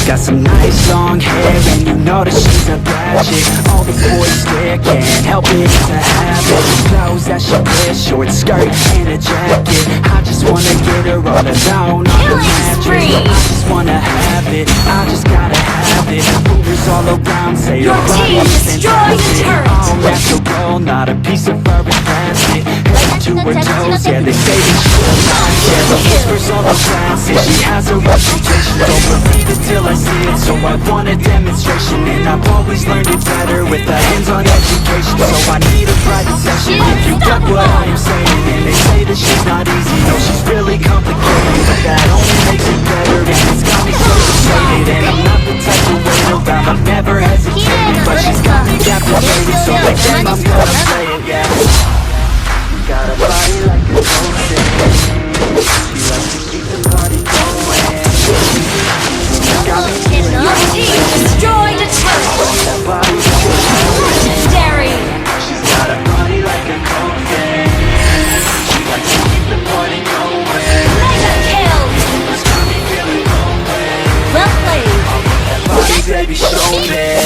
Got some nice long hair and you know that she's a bad chick. All the boys stare, can't help it, it's a habit. Clothes that she wears, short skirt and a jacket. I just wanna get her all alone on the mattress. I just wanna have it, I just gotta have it. Rumors all around say your team destroyed the turret. All natural, not a piece of fur and plastic. Head to her toes, yeah, they say that she's a match. Yeah, the whispers all around say she has a reputation. Don't believe it till I see it, so I want a demonstration. And I've always learned it better with a hands-on education. So I need a private session if you get what I am saying. And they say that she's not easy, no, she's really complicated. But that only makes it better, and it's got me so excited. And I'm not the type to wait around, I've never hesitated. But she's got me captivated, so like damn, I'm gonna play it, yeah. Got a body like a ocean. She likes to keep the party going. Your team destroyed a turret. Legendary. She's got a body like a cocaine. She likes to keep the party going. Mega kill. It's got me feeling going. Well played. That body, baby, show me.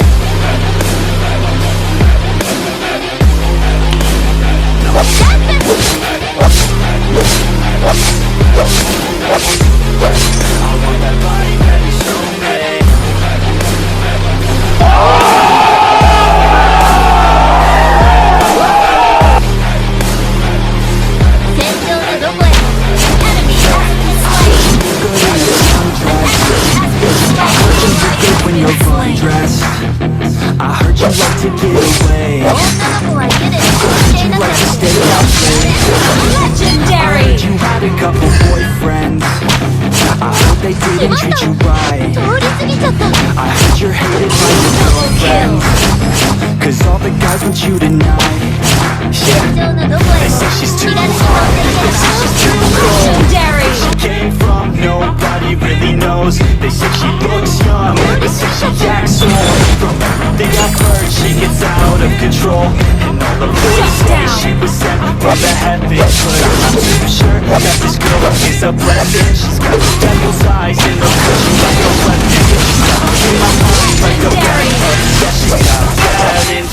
I want that body, baby, show me. When you're undressed, I heard you like to get away. I heard you like to stay out late. Legendary. I heard you had a couple boyfriends. I hope they didn't treat you right. I heard you're hated by your girlfriends, cause all the guys want you tonight. Yeah, they say she's too hot, they say she's too cold. Legendary. Where she came from, nobody really knows. They say she looks young, they say she acts old. From everything I've heard, she gets out of control. And all the boys say she was sent from the heavens. But I'm not too sure that this girl is a blessing. She's got the devil's eyes and the push like a weapon. She's got in my mind like a weapon. Yeah, she's got talent.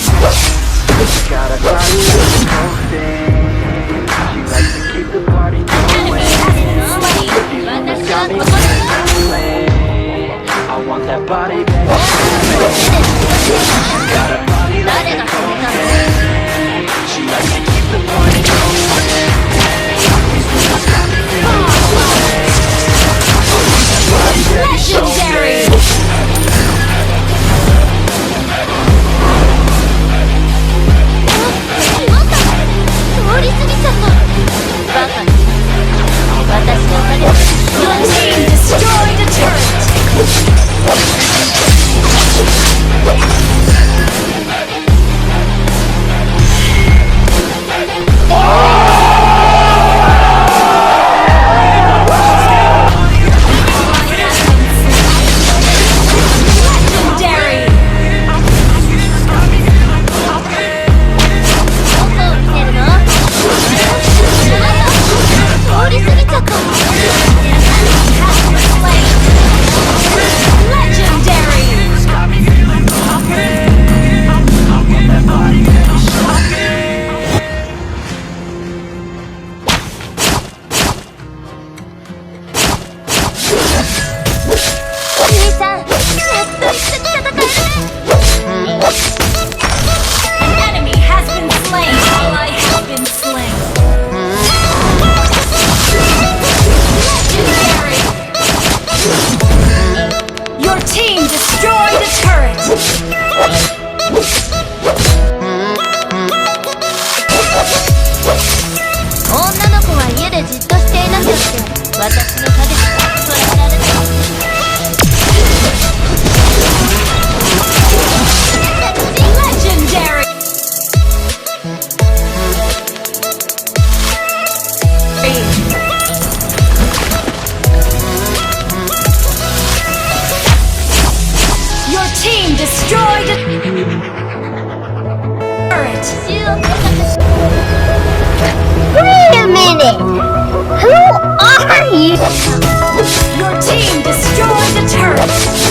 She's got a body like a cocaine. She likes to keep the party going. She's got me feeling. I want that body, baby. She's got a body like a cocaine. She likes 私の影しか捉えられないLegendary! Your team destroyed a turret! Wait a minute! Who are you? Your team destroyed the turret!